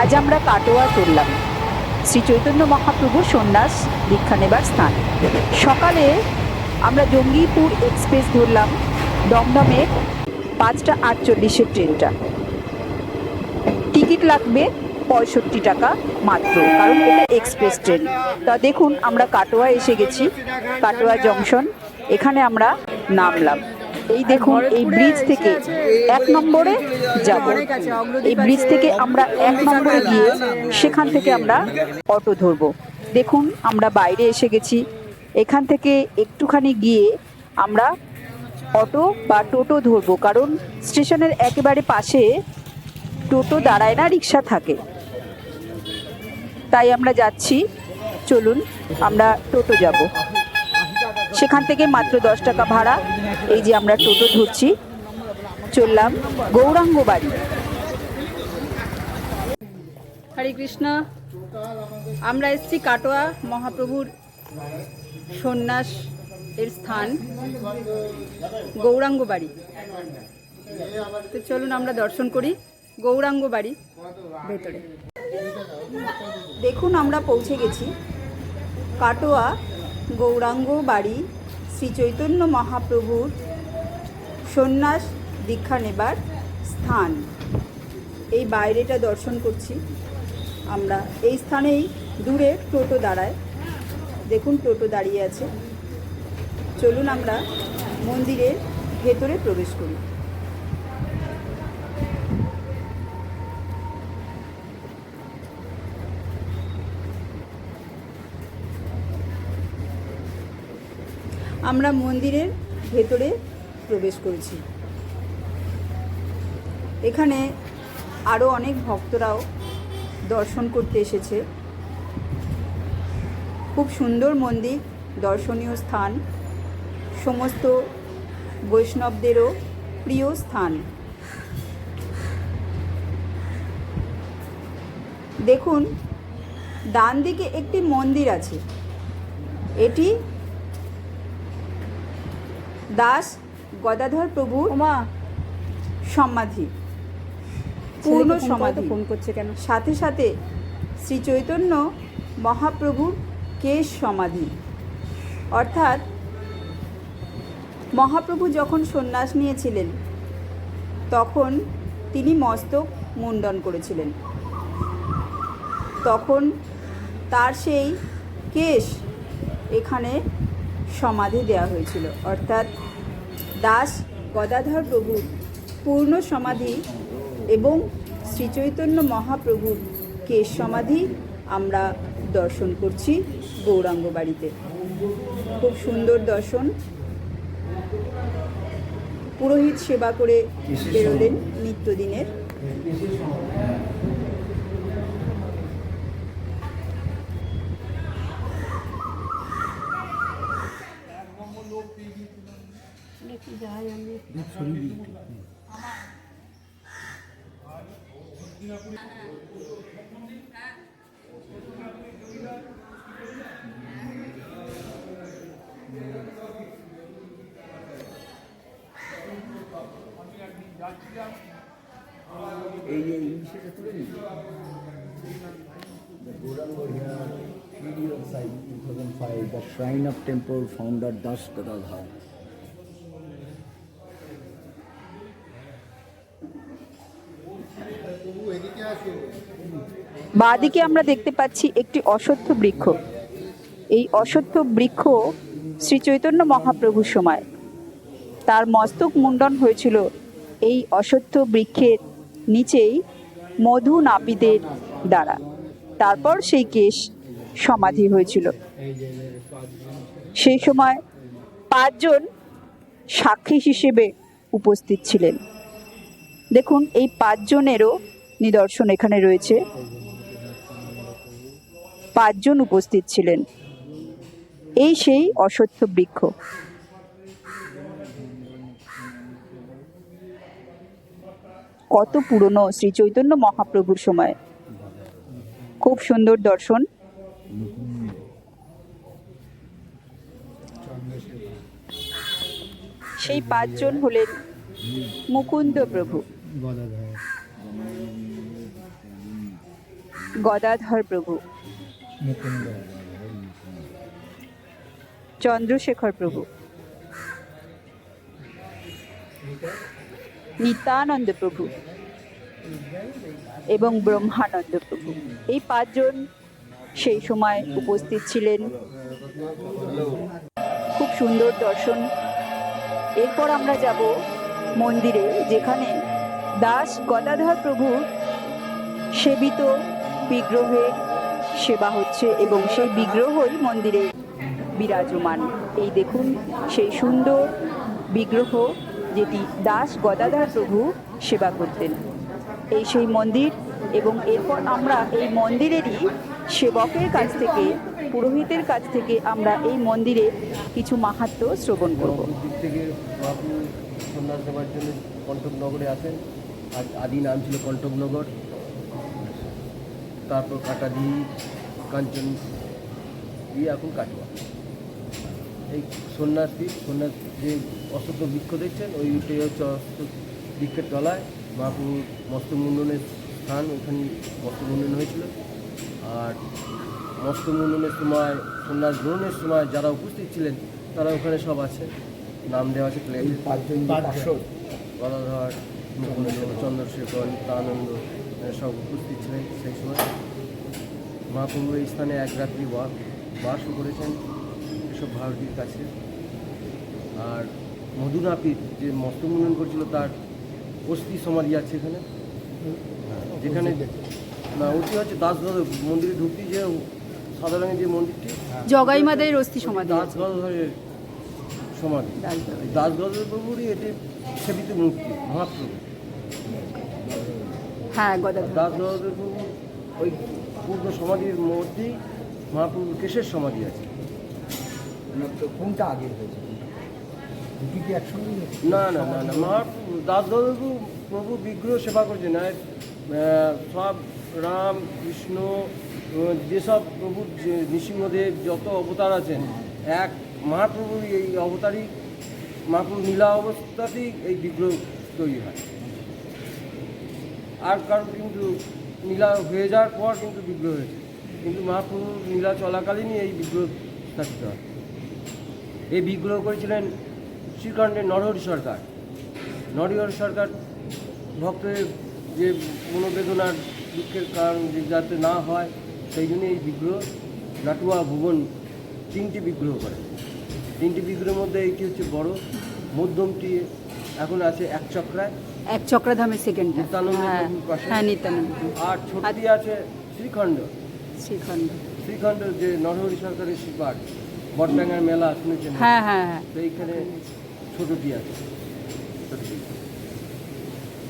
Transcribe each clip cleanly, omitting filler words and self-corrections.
আজ আমরা কাটোয়া চললাম, শ্রী চৈতন্য মহাপ্রভুর সন্ন্যাস দীক্ষা নেবার স্থান। সকালে আমরা জঙ্গিপুর এক্সপ্রেস ধরলাম, দমদমে 5:48-এর ট্রেনটা। টিকিট লাগবে 65 টাকা মাত্র, কারণ এটা এক্সপ্রেস ট্রেন। তা দেখুন, আমরা কাটোয়া এসে গেছি, কাটোয়া জংশন। এখানে আমরা নামলাম। এই দেখুন, এই ব্রিজ থেকে 1 নম্বরে যাব। এই ব্রিজ থেকে আমরা 1 নম্বরে গিয়ে সেখান থেকে আমরা অটো ধরবো। দেখুন, আমরা বাইরে এসে গেছি। এখান থেকে একটুখানি গিয়ে আমরা অটো বা টোটো ধরবো, কারণ স্টেশনের একেবারে পাশে টোটো দাঁড়ায় না, রিক্সা থাকে। তাই আমরা যাচ্ছি। চলুন, আমরা টোটো যাব। সেখান থেকে মাত্র 10 টাকা ভাড়া। এই যে আমরা টোটো ধরছি, চললাম গৌরাঙ্গ বাড়ি। হরে কৃষ্ণ। আমরা এসেছি কাটোয়া মহাপ্রভুর সন্ন্যাস এর স্থান গৌরাঙ্গ বাড়ি। তো চলুন আমরা দর্শন করি গৌরাঙ্গ বাড়ি ভেতরে। দেখুন, আমরা পৌঁছে গেছি কাটোয়া গৌরাঙ্গ বাড়ি, শ্রী চৈতন্য মহাপ্রভুর সন্ন্যাস দীক্ষা নেবার স্থান। এই বাইরেটা দর্শন করছি আমরা। এই স্থানেই দূরে টোটো দাঁড়ায়, দেখুন টোটো দাঁড়িয়ে আছে। চলুন আমরা মন্দিরের ভেতরে প্রবেশ করি। আমরা মন্দিরের ভেতরে প্রবেশ করেছি। এখানে আরও অনেক ভক্তরাও দর্শন করতে এসেছে। খুব সুন্দর মন্দির, দর্শনীয় স্থান, সমস্ত বৈষ্ণবদেরও প্রিয় স্থান। দেখুন, ডান দিকে একটি মন্দির আছে। এটি দাস গদাধর প্রভুর সমাধি, পূর্ণ সমাধি। ফোন করছে কেন? সাথে সাথে শ্রী চৈতন্য মহাপ্রভুর কেশ সমাধি। অর্থাৎ মহাপ্রভু যখন সন্ন্যাস নিয়েছিলেন তখন তিনি মস্তক মুণ্ডন করেছিলেন। তখন তার সেই কেশ এখানে সমাধি দেওয়া হয়েছিল। অর্থাৎ দাস গদাধর প্রভুর পূর্ণ সমাধি এবং শ্রীচৈতন্য মহাপ্রভুর কেশ সমাধি আমরা দর্শন করছি গৌরাঙ্গ বাড়িতে। খুব সুন্দর দর্শন। পুরোহিত সেবা করে বেরোলেন নিত্যদিনের। এই যে ইংলিশটা তুলে নিই Gauranga here video site 2005 the shrine of temple founder Das Gadadhar. বাঁদিকে আমরা দেখতে পাচ্ছি একটি অশ্বত্থ বৃক্ষ। এই অশ্বত্থ বৃক্ষ শ্রী চৈতন্য মহাপ্রভুর সময় তার মস্তক মুণ্ডন হয়েছিল এই অশ্বত্থ বৃক্ষের নিচেই মধু নাপিতের দ্বারা। তারপর সেই কেশ সমাধি হয়েছিল। সেই সময় 5 জন সাক্ষী হিসেবে উপস্থিত ছিলেন। দেখুন, এই 5 জনেরও নিদর্শন এখানে রয়েছে। 5 জন উপস্থিত ছিলেন। এই সেই অশ্বত্থ বৃক্ষ। কত পুরনো, শ্রী চৈতন্য মহাপ্রভুর সময়। খুব সুন্দর দর্শন। সেই 5 জন হলেন মুকুন্দ প্রভু, গদাধর প্রভু, মুকুন্দ, চন্দ্রশেখর প্রভু, নিত্যানন্দ প্রভু এবং ব্রহ্মানন্দ প্রভু। এই পাঁচজন সেই সময় উপস্থিত ছিলেন। খুব সুন্দর দর্শন। এরপর আমরা যাব মন্দিরে, যেখানে দাস গদাধর প্রভুর সেবিত বিগ্রহের সেবা হচ্ছে এবং সেই বিগ্রহই মন্দিরে বিরাজমান। এই দেখুন সেই সুন্দর বিগ্রহ, যেটি দাস গদাধর প্রভু সেবা করতেন। এই সেই মন্দির, এবং এরপর আমরা এই মন্দিরেরই সেবকের কাছ থেকে, পুরোহিতের কাছ থেকে আমরা এই মন্দিরে কিছু মাহাত্ম্য শ্রবণ করব। দিক থেকে মহাপ্রভু সন্ন্যাস দেওয়ার জন্য কণ্টকনগরে আসেন। আদি নাম ছিল কণ্টকনগর, তারপর কাটাদি, কাঞ্চন দিয়ে এখন কাটোয়া। এই সন্ন্যাস যে অশ্বত্থ বৃক্ষ দেখছেন, ওইটাই হচ্ছে অশ্বত্থ বৃক্ষের তলায় মহাপ্রভুর মস্তক মুন্ডনের স্থান। ওইখানে মস্তক মুন্ডন হয়েছিল। আর মস্তক মুন্ডনের সময়, সন্ন্যাস গ্রহণের সময় যারা উপস্থিত ছিলেন তারা ওখানে সব আছে, নাম দেওয়া আছে প্লেট। পাঁচজন পার্শ্বদ, গদাধর, মুকুন্দ, চন্দ্রশেখর, নিত্যানন্দ সব উপস্থিত ছিলেন সেই সময়। মহাপ্রভু এই স্থানে এক রাত্রি বাসও করেছেন এসব ভারতীর কাছে। আর মধুনাপিত যে মস্তক মুন্ডন করছিল তার অস্থি সমাধি আছে এখানে, যেখানে না ওটি হচ্ছে দাসগদ মন্দিরে ঢুকতে যে সাদা রঙের যে মন্দিরটি, জগাই মাদের অস্থি সমাধি আছে। দাসগদরের সমাধি। দাসগদ। এই দাসগদর প্রভুরই এটি সেবিত মূর্তি মহাপ্রভু। হ্যাঁ, গদাধর। দাসগদর প্রভু ওই পূর্ব সমাধির মধ্যেই মহাপ্রভুর কেশের সমাধি আছে। কোনটা আগে হয়েছে? দুটি কি একসঙ্গে? না না না না, মহাপ্রভু দাসগদর প্রভু বিগ্রহ সেবা করছেন। আর সব রাম, কৃষ্ণ, যেসব প্রভুর নৃসিংহদেব যত অবতার আছেন, এক মহাপ্রভুর এই অবতারই, মহাপ্রভু নীলা অবস্থাতেই এই বিগ্রহ তৈরি হয়। আর কারণ কিন্তু নীলা হয়ে যাওয়ার পর কিন্তু বিগ্রহ হয়েছে, কিন্তু মহাপ্রভুর নীলা চলাকালীনই এই বিগ্রহ স্থাপিত হয়। এই বিগ্রহ করেছিলেন শ্রীখণ্ডের নরহরি সরকার। নরহরি সরকার ভক্তের যে মনোবেদনার দুঃখের কারণ যাতে না হয়, সেই জন্য এই বিগ্রহ লাটুয়া ভুবন তিনটি বিগ্রহ করে। তিনটি বিগ্রহের মধ্যে এইটি হচ্ছে বড়, মধ্যমটি এখন আছে এক চক্রায়, এক চক্রধামের সেকেন্ড। নিত্যানন্দ হ্যাঁ প্রভুর পাশে। হ্যাঁ, নিত্যানন্দ। আর ছোটটি আছে শ্রীখণ্ড। শ্রীখণ্ড। শ্রীখণ্ড যে নরহরি সরকারের শিপার, বটডাঙ্গার মেলা শুনেছেন? হ্যাঁ হ্যাঁ হ্যাঁ। তো এইখানে ছোটটি আছে, ছোটটি।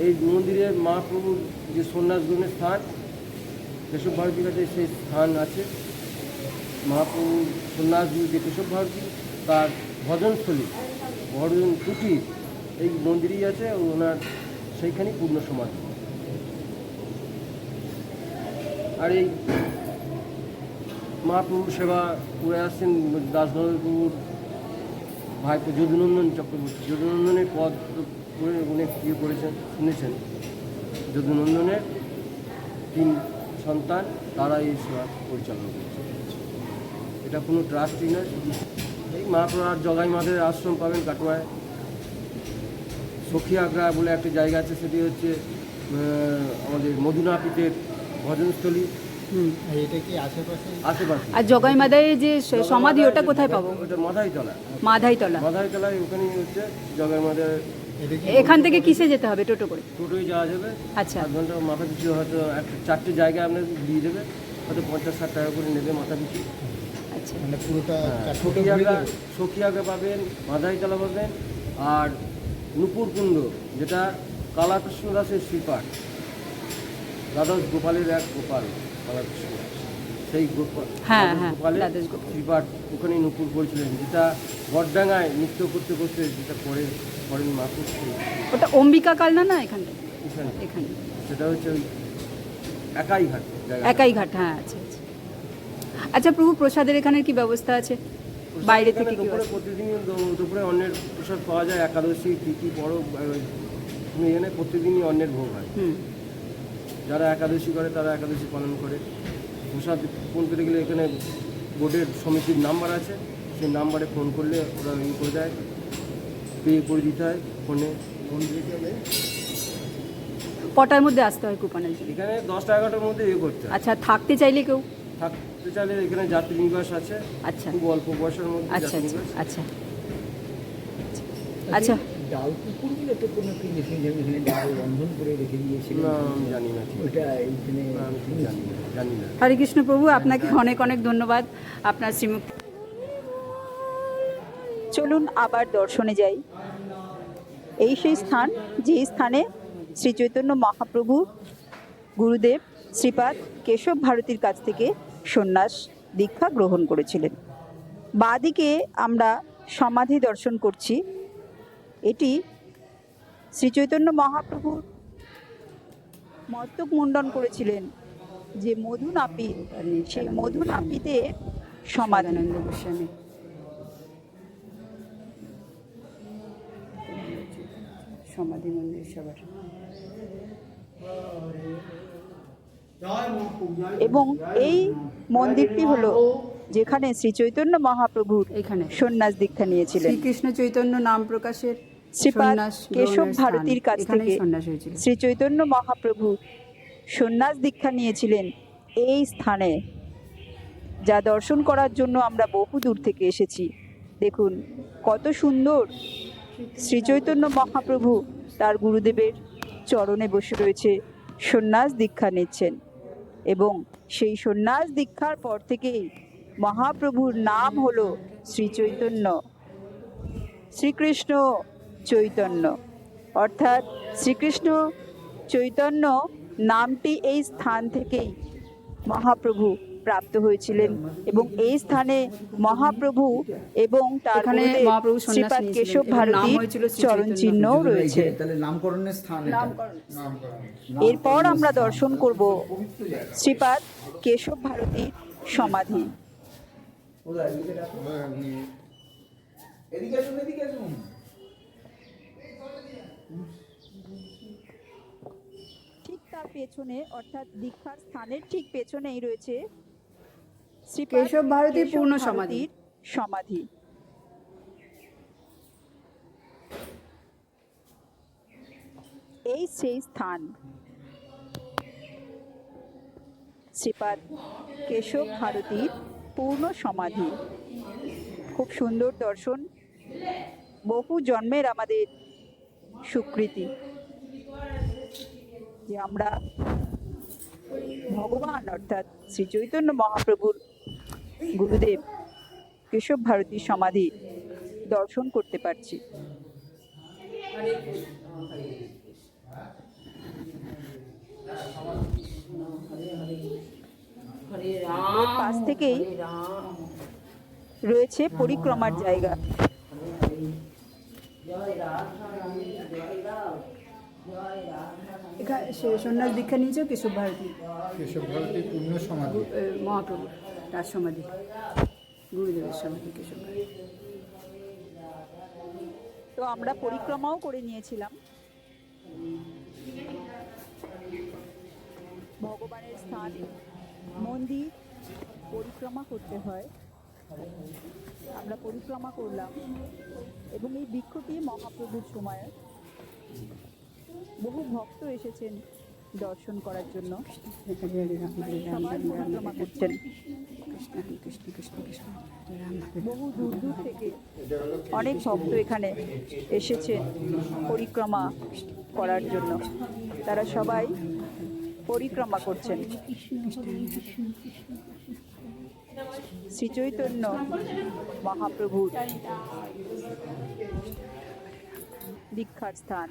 এই মন্দিরে মহাপ্রভুর যে সন্ন্যাস গ্রহণের স্থান, কেশব ভারতীর কাছে সেই স্থান আছে। মহাপ্রভু সন্ন্যাস যে কেশব ভারতী, তার ভজনস্থলী, ভজন কুটির এই মন্দিরেই আছে। ওনার সেইখানেই পূর্ণ সমাধি। আর এই মহাপ্রভুর সেবা করে আসছেন দাসগদর প্রভুর ভাইপো যদুনন্দন চক্রবর্তী। যদুনন্দনের পদ করে অনেক ইয়ে করেছেন, শুনেছেন। যদুনন্দনের 3 সন্তান, তারা এই সেবা পরিচালনা করেছে। এটা কোনো ট্রাস্টই নয়। এই মহাপ্রভু আর জগাই মাদের আশ্রম পাবেন কাটোয়ায়। সখিয়াগ্রা বলে একটা জায়গা আছে, সেটি হচ্ছে আমাদের মধুনাপিতের ভজনস্থলী। এটা কি আশেপাশে? আশেপাশে। আর জগাই মাদের যে সমাধি, ওটা কোথায় পাবো? ওটা মাথাইতলা। মাধাইতলা। মাথাইতলায় ওখানেই হচ্ছে জগাই মাদের। এখান থেকে কিসে যেতে হবে? টোটো করে? টোটোয় যাওয়া যাবে। আচ্ছা। 8 ঘন্টা মাথা পিছু হয়তো 4টে জায়গায় আপনার দিয়ে দেবে, হয়তো 50-60 টাকা করে নেবে মাথা পিছু। আচ্ছা। মানে পুরোটা সখিয়াগা পাবেন, মাধাইতলা পাবেন, আর নুপুরকুণ্ড, যেটা কালাকৃষ্ণ দাসের শ্রীপাঠ, দ্বাদশ গোপালের এক গোপাল কালাকৃষ্ণ দাস। সেই গোপাল, হ্যাঁ হ্যাঁ, গোপালের দ্বাদশ গোপাল। শ্রীপাঠ ওখানেই নুপুর করেছিলেন, যেটা বটডাঙ্গায় নৃত্য করতে করতে যেটা করেন মাপুর। ওটা অম্বিকা কাল না? না, এখানটা এখানে এখানে সেটা হচ্ছে ওই একাই ঘাট জায়গা। একাই ঘাট। হ্যাঁ, আচ্ছা আচ্ছা। আচ্ছা প্রভু, প্রসাদের এখানে কি ব্যবস্থা আছে? বাইরে থেকে কি দুপুরে আছে? প্রতিদিনই দুপুরে অন্যের প্রসাদ পাওয়া যায়। একাদশী, তিথি, বড় এখানে প্রতিদিনই অন্যের ভোগ হয়। হুম। যারা একাদশী করে তারা একাদশী পালন করে। প্রসাদ ফোন করতে গেলে এখানে বোর্ডের সমিতির নাম্বার আছে, সেই নাম্বারে ফোন করলে ওরা ইয়ে করে দেয়, পে করে দিতে হয় ফোনে। কটার মধ্যে আসতে হয় কুপনের জন্য? এখানে 10টা 11টার মধ্যে ইয়ে করতে হয়। আচ্ছা, থাকতে চাইলে কেউ? থাকতে চাইলে এখানে যাত্রী নিবাস আছে, আচ্ছা খুব অল্প বয়সের মধ্যে আচ্ছা যাত্রী আচ্ছা নিবাস। আচ্ছা আচ্ছা। ডাল কুকুরগুলো তো কোনো কি মেশিন যেখানে ডাল রন্ধন করে রেখে দিয়েছিল, না আমি জানি না ঠিক। ওইটা এইখানে না, আমি ঠিক জানি না। হরে কৃষ্ণ প্রভু, আপনাকে অনেক অনেক ধন্যবাদ আপনার শ্রীমুখ। চলুন আবার দর্শনে যাই। এই সেই স্থান যে স্থানে শ্রী চৈতন্য মহাপ্রভু গুরুদেব শ্রীপাদ কেশব ভারতীর কাছ থেকে সন্ন্যাস দীক্ষা গ্রহণ করেছিলেন। বাঁদিকে আমরা সমাধি দর্শন করছি। এটি শ্রী চৈতন্য মহাপ্রভুর মস্তক মুন্ডন করেছিলেন যে মধু নাপিত, সেই মধু নাপিতে সমাধি। সমাধানন্দ গোস্বামী। সমাধি মন্দির সবার। এবং এই মন্দিরটি হলো যেখানে শ্রী চৈতন্য মহাপ্রভুর এখানে সন্ন্যাস দীক্ষা নিয়েছিলেন। শ্রীকৃষ্ণ চৈতন্য নাম প্রকাশের শ্রীপাদ সন্ন্যাস কেশব গ্রহণের স্থান। ভারতীর কাছ এখানেই থেকে সন্ন্যাস হয়েছিল। শ্রী চৈতন্য মহাপ্রভু সন্ন্যাস দীক্ষা নিয়েছিলেন এই স্থানে, যা দর্শন করার জন্য আমরা বহু দূর থেকে এসেছি। দেখুন কত সুন্দর শ্রী চৈতন্য মহাপ্রভু তার গুরুদেবের চরণে বসে রয়েছে, সন্ন্যাস দীক্ষা নিচ্ছেন। এবং সেই সন্ন্যাস দীক্ষার পর থেকেই মহাপ্রভুর নাম হলো শ্রী চৈতন্য, শ্রীকৃষ্ণ চৈতন্য। অর্থাৎ শ্রীকৃষ্ণ চৈতন্য নামটি এই স্থান থেকেই মহাপ্রভু প্রাপ্ত হয়েছিলেন। এবং এই স্থানে মহাপ্রভু এবং তার এখানে গুরুদেব মহাপ্রভু সন্ন্যাস শ্রীপাদ নিয়েছিলেন কেশব এবং নাম ভারতীর হয়েছিল শ্রী চরণ চৈতন্য। চিহ্নও রয়েছে। তাহলে নামকরণের স্থান এটা। এরপর আমরা দর্শন করব শ্রীপাদ কেশব ভারতীর সমাধি। এদিকে আসুন, এদিকে আসুন। ঠিক তার পেছনে অর্থাৎ দীক্ষার স্থানের ঠিক পেছনেই রয়েছে শ্রীপাদ কেশব ভারতীর কেশব পূর্ণ ভারতীর সমাধি। এই সেই স্থান শ্রীপাদ কেশব ভারতীর পূর্ণ সমাধি। খুব সুন্দর দর্শন, বহু জন্মের আমাদের স্বীকৃতি যে আমরা ভগবান অর্থাৎ শ্রী চৈতন্য মহাপ্রভুর গুরুদেব কেশব ভারতীর সমাধি দর্শন করতে পারছি। পাশ থেকেই রয়েছে পরিক্রমার জায়গা। এখানে সন্ন্যাস দীক্ষা নিয়েছে কেশব ভারতী কেশব ভারতীর পূর্ণ সমাধি। মহাপ্রভু তার সমাধি, গুরুদেবের সমাধি কেশব ভারতী। তো আমরা পরিক্রমাও করে নিয়েছিলাম। ভগবানের স্থান মন্দির পরিক্রমা করতে হয়, আমরা পরিক্রমা করলাম। এবং এই বৃক্ষটি মহাপ্রভুর সময় বহু ভক্ত এসেছেন দর্শন করার জন্য, হরে হরে রাম হরে রাম সবাই রাম রাম পরিক্রমা হরে করছেন কৃষ্ণ হরে কৃষ্ণ কৃষ্ণ কৃষ্ণ হরে রাম হরে রাম। বহু দূর দূর থেকে অনেক ভক্ত এখানে এসেছেন পরিক্রমা করার জন্য। তারা সবাই পরিক্রমা করছেন শ্রী চৈতন্য মহাপ্রভুর দীক্ষার স্থান।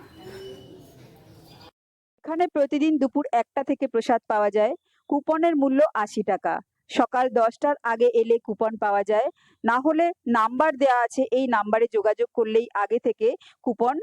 এখানে প্রতিদিন দুপুর 1টা থেকে প্রসাদ পাওয়া যায়। কুপনের মূল্য 80 টাকা। সকাল 10টার আগে এলে কুপন পাওয়া যায়, না হলে নাম্বার দেওয়া আছে, এই নাম্বারে যোগাযোগ করলেই আগে থেকে কুপন